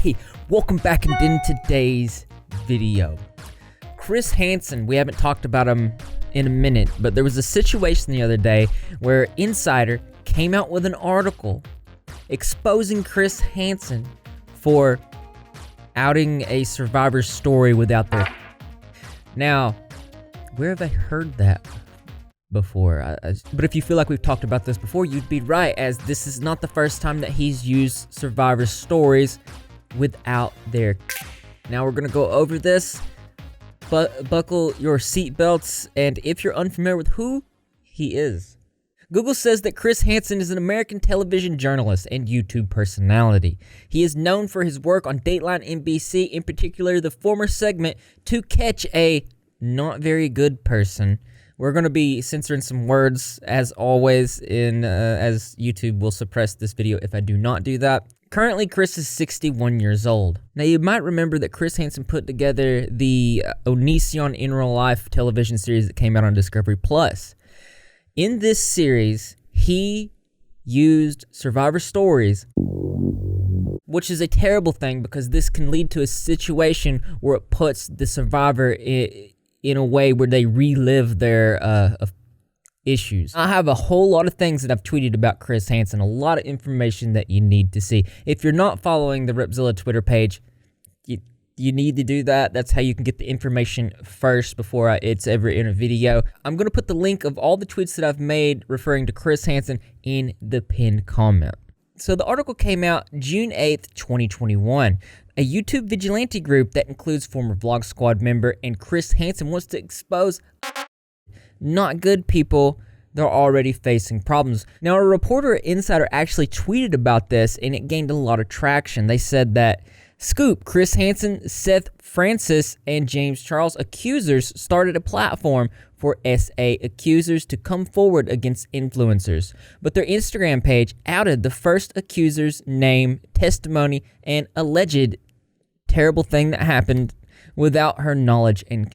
Hey, welcome back, and in today's video, Chris Hanson, we haven't talked about him in a minute, but there was a situation the other day where Insider came out with an article exposing Chris Hanson for outing a survivor's story without their... Now, where have I heard that before? But if you feel like we've talked about this before, you'd be right, as this is not the first time that he's used survivor stories without their... Now we're gonna go over this, but buckle your seatbelts, and if you're unfamiliar with who he is. Google says that Chris Hanson is an American television journalist and YouTube personality. He is known for his work on Dateline NBC, in particular the former segment To Catch a Not Very Good Person. We're going to be censoring some words, as always, as YouTube will suppress this video if I do not do that. Currently, Chris is 61 years old. Now, you might remember that Chris Hanson put together the Onision in Real Life television series that came out on Discovery+. In this series, he used survivor stories, which is a terrible thing because this can lead to a situation where it puts the survivor in a way where they relive their issues. I have a whole lot of things that I've tweeted about Chris Hanson, a lot of information that you need to see. If you're not following the Repzilla Twitter page, you need to do that. That's how you can get the information first before it's ever in a video. I'm going to put the link of all the tweets that I've made referring to Chris Hanson in the pinned comment. So the article came out June 8th, 2021. A YouTube vigilante group that includes former Vlog Squad member and Chris Hanson wants to expose not good people. They're already facing problems. Now, a reporter at Insider actually tweeted about this, and it gained a lot of traction. They said that Scoop, Chris Hanson, Seth Francis, and James Charles accusers started a platform for SA accusers to come forward against influencers. But their Instagram page outed the first accuser's name, testimony, and alleged terrible thing that happened without her knowledge. And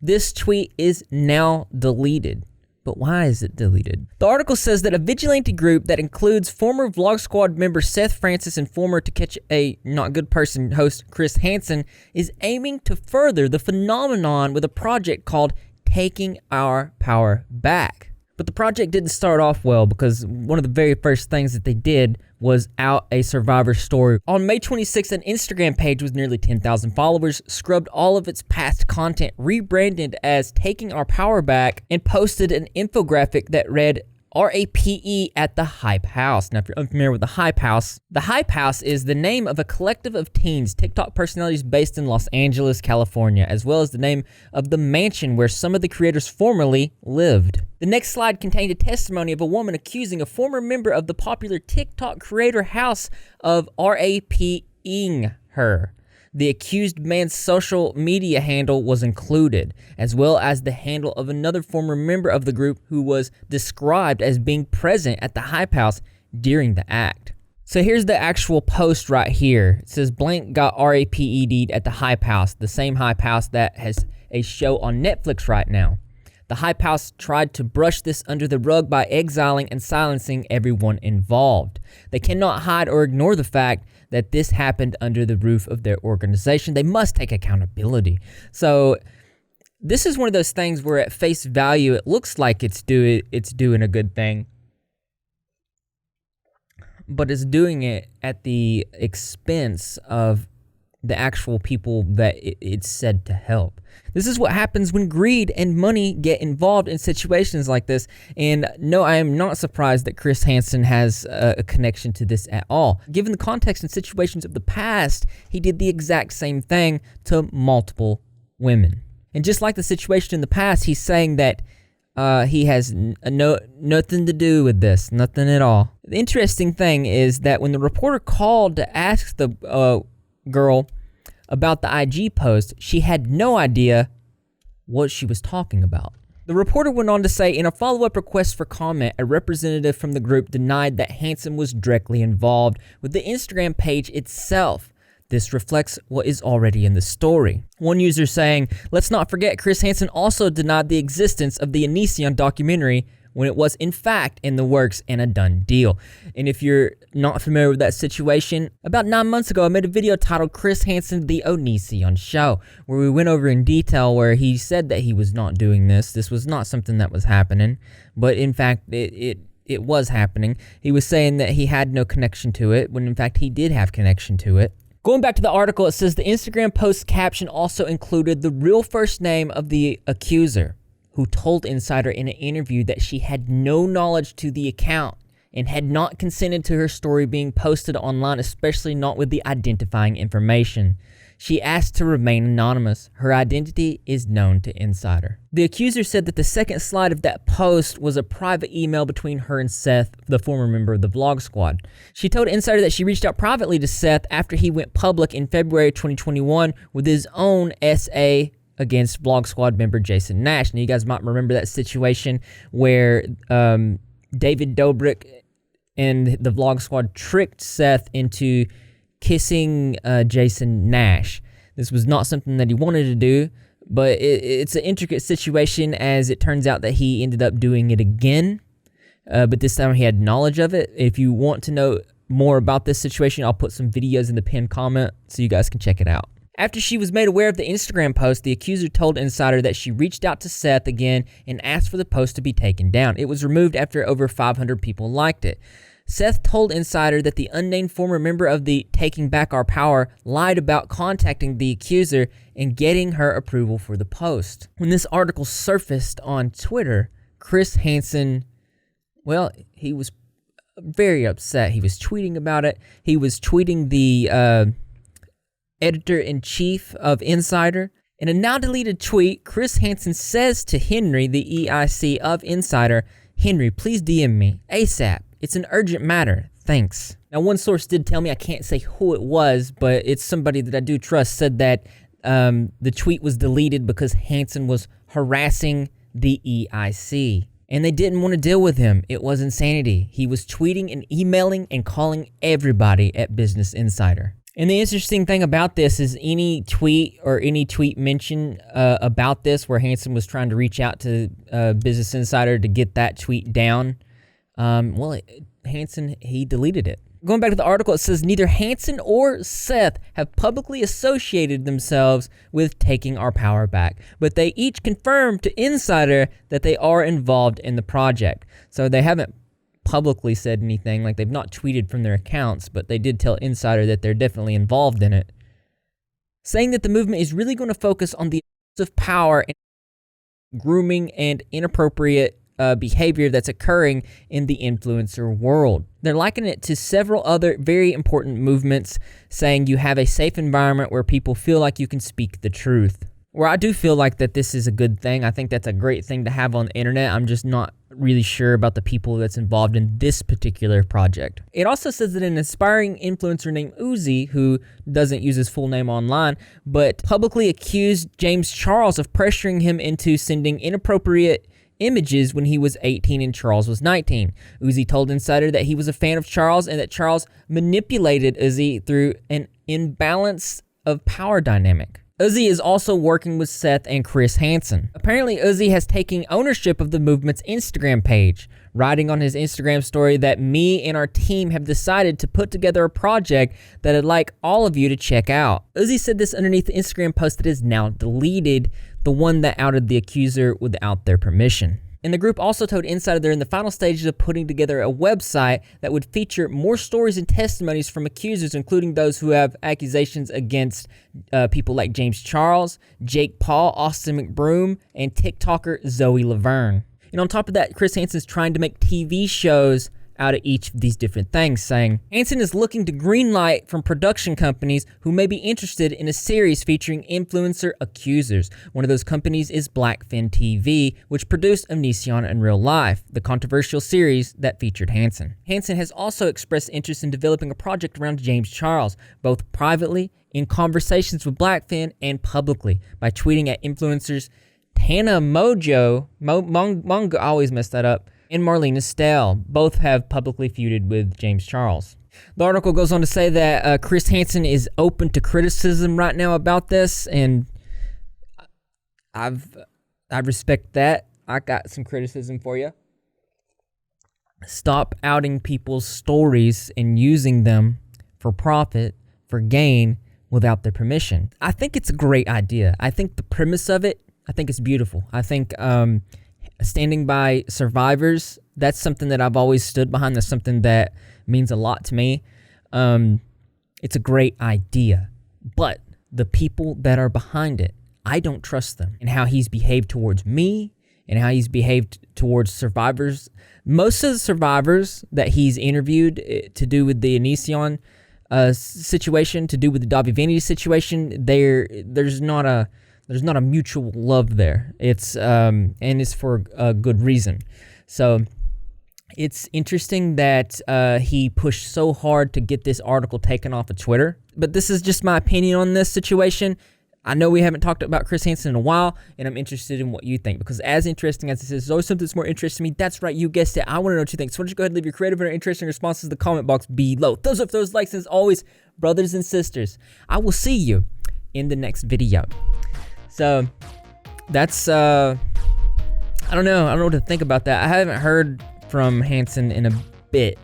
this tweet is now deleted. But why is it deleted? The article says that a vigilante group that includes former Vlog Squad member Seth Francis and former To Catch a Not Good Person host Chris Hanson is aiming to further the phenomenon with a project called Taking Our Power Back. But the project didn't start off well because one of the very first things that they did was out a survivor story. On May 26th, an Instagram page with nearly 10,000 followers scrubbed all of its past content, rebranded as Taking Our Power Back, and posted an infographic that read RAPE at the Hype House. Now, if you're unfamiliar with the Hype House is the name of a collective of teens, TikTok personalities based in Los Angeles, California, as well as the name of the mansion where some of the creators formerly lived. The next slide contained a testimony of a woman accusing a former member of the popular TikTok creator house of RAPing her. The accused man's social media handle was included, as well as the handle of another former member of the group who was described as being present at the Hype House during the act. So here's the actual post right here. It says, blank got RAPED'd at the Hype House, the same Hype House that has a show on Netflix right now. The Hype House tried to brush this under the rug by exiling and silencing everyone involved. They cannot hide or ignore the fact that this happened under the roof of their organization. They must take accountability. So this is one of those things where at face value, it looks like it's doing a good thing, but it's doing it at the expense of the actual people that it's said to help. This is what happens when greed and money get involved in situations like this. And no, I am not surprised that Chris Hanson has a connection to this at all. Given the context and situations of the past, he did the exact same thing to multiple women. And just like the situation in the past, he's saying that he has nothing to do with this, nothing at all. The interesting thing is that when the reporter called to ask the girl about the IG post, she had no idea what she was talking about. The reporter went on to say, in a follow-up request for comment, a representative from the group denied that Hanson was directly involved with the Instagram page itself. This reflects what is already in the story. One user saying, let's not forget Chris Hanson also denied the existence of the Onision documentary when it was in fact in the works and a done deal. And if you're not familiar with that situation, about 9 months ago I made a video titled Chris Hanson, the Onision Show, where we went over in detail where he said that he was not doing this. This was not something that was happening, but in fact it was happening. He was saying that he had no connection to it, when in fact he did have connection to it. Going back to the article, it says the Instagram post caption also included the real first name of the accuser, who told Insider in an interview that she had no knowledge to the account and had not consented to her story being posted online, especially not with the identifying information. She asked to remain anonymous. Her identity is known to Insider. The accuser said that the second slide of that post was a private email between her and Seth, the former member of the Vlog Squad. She told Insider that she reached out privately to Seth after he went public in February 2021 with his own SA against Vlog Squad member Jason Nash. Now, you guys might remember that situation where David Dobrik and the Vlog Squad tricked Seth into kissing Jason Nash. This was not something that he wanted to do, but it's an intricate situation, as it turns out that he ended up doing it again, but this time he had knowledge of it. If you want to know more about this situation, I'll put some videos in the pinned comment so you guys can check it out. After she was made aware of the Instagram post, the accuser told Insider that she reached out to Seth again and asked for the post to be taken down. It was removed after over 500 people liked it. Seth told Insider that the unnamed former member of the Taking Back Our Power lied about contacting the accuser and getting her approval for the post. When this article surfaced on Twitter, Chris Hanson, well, he was very upset. He was tweeting about it. He was tweeting the editor-in-chief of Insider. In a now-deleted tweet, Chris Hanson says to Henry, the EIC of Insider, "Henry, please DM me ASAP. It's an urgent matter. Thanks." Now, one source did tell me, I can't say who it was, but it's somebody that I do trust, said that the tweet was deleted because Hanson was harassing the EIC. And they didn't want to deal with him. It was insanity. He was tweeting and emailing and calling everybody at Business Insider. And the interesting thing about this is any tweet mention about this where Hanson was trying to reach out to Business Insider to get that tweet down, Hanson, he deleted it. Going back to the article, it says neither Hanson or Seth have publicly associated themselves with Taking Our Power Back, but they each confirmed to Insider that they are involved in the project. So they haven't publicly said anything, like they've not tweeted from their accounts, but they did tell Insider that they're definitely involved in it, saying that the movement is really going to focus on the abuse of power and grooming and inappropriate behavior that's occurring in the influencer world. They're likening it to several other very important movements, saying you have a safe environment where people feel like you can speak the truth. Where I do feel like that this is a good thing. I think that's a great thing to have on the internet. I'm just not really sure about the people that's involved in this particular project. It also says that an aspiring influencer named Uzi, who doesn't use his full name online, but publicly accused James Charles of pressuring him into sending inappropriate images when he was 18 and Charles was 19. Uzi told Insider that he was a fan of Charles and that Charles manipulated Uzi through an imbalance of power dynamic. Uzi is also working with Seth and Chris Hanson. Apparently, Uzi has taken ownership of the movement's Instagram page, writing on his Instagram story that me and our team have decided to put together a project that I'd like all of you to check out. Uzi said this underneath the Instagram post that is now deleted, the one that outed the accuser without their permission. And the group also told Insider they're in the final stages of putting together a website that would feature more stories and testimonies from accusers, including those who have accusations against people like James Charles, Jake Paul, Austin McBroom, and TikToker Zoe Laverne. And on top of that, Chris Hanson's trying to make TV shows out of each of these different things, saying Hanson is looking to greenlight from production companies who may be interested in a series featuring influencer accusers. One of those companies is Blackfin TV, which produced Onision in Real Life, the controversial series that featured Hanson. Hanson has also expressed interest in developing a project around James Charles, both privately, in conversations with Blackfin, and publicly, by tweeting at influencers Tana Mongo, I always mess that up, and Marlene Estelle. Both have publicly feuded with James Charles. The article goes on to say that Chris Hanson is open to criticism right now about this, and I respect that. I got some criticism for you. Stop outing people's stories and using them for profit, for gain, without their permission. I think it's a great idea. I think the premise of it, I think it's beautiful. I think standing by survivors, that's something that I've always stood behind. That's something that means a lot to me. It's a great idea. But the people that are behind it, I don't trust them. And how he's behaved towards me and how he's behaved towards survivors. Most of the survivors that he's interviewed to do with the Onision situation, to do with the Davi Vanity situation, there's not a mutual love there. It's and it's for a good reason. So it's interesting that he pushed so hard to get this article taken off of Twitter. But this is just my opinion on this situation. I know we haven't talked about Chris Hanson in a while, and I'm interested in what you think, because as interesting as this is, there's always something that's more interesting to me. That's right, you guessed it. I want to know what you think. So why don't you go ahead and leave your creative and interesting responses in the comment box below. Thumbs up, those likes, and as always, brothers and sisters, I will see you in the next video. So that's, I don't know what to think about that. I haven't heard from Hanson in a bit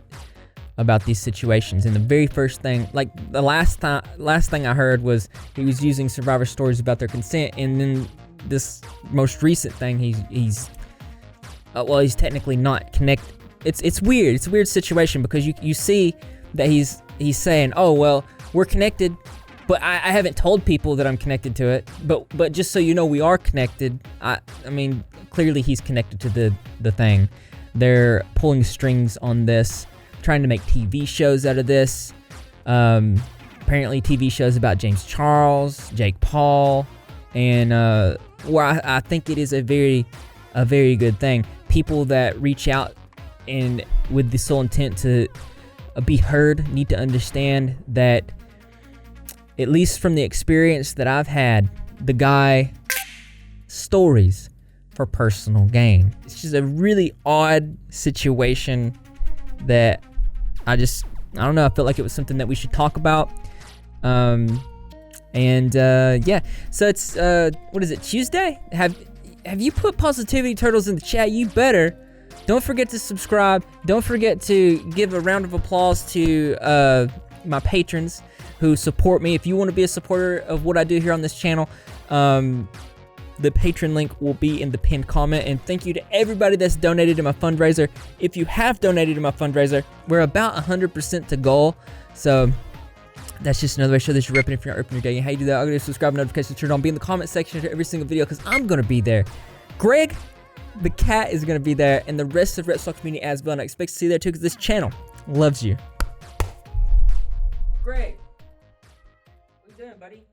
about these situations, and the very first thing, like the last thing I heard was he was using survivor stories about their consent, and then this most recent thing, he's technically not connected. It's weird. It's a weird situation, because you see that he's saying, oh well, we're connected, but I haven't told people that I'm connected to it, but just so you know, we are connected. I mean, clearly he's connected to the thing. They're pulling strings on this, trying to make TV shows out of this. Apparently TV shows about James Charles, Jake Paul, and where I think it is a very good thing. People that reach out and with the sole intent to be heard need to understand that, at least from the experience that I've had, the guy stories for personal gain. It's just a really odd situation that I don't know, I felt like it was something that we should talk about. Yeah, so it's, what is it, Tuesday? Have you put Positivity Turtles in the chat? You better. Don't forget to subscribe. Don't forget to give a round of applause to my patrons who support me. If you want to be a supporter of what I do here on this channel, the Patreon link will be in the pinned comment. And thank you to everybody that's donated to my fundraiser. If you have donated to my fundraiser, we're about 100% to goal. So that's just another way to show that you're repping if you're not repping your day. And how you do that, I'll go to subscribe, notifications turned on, be in the comment section for every single video, because I'm going to be there. Greg, the cat, is going to be there, and the rest of the Repzilla community as well. And I expect to see you there too, because this channel loves you. Greg, what you doing, buddy?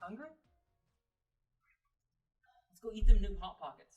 Hungry? Let's go eat them new Hot Pockets.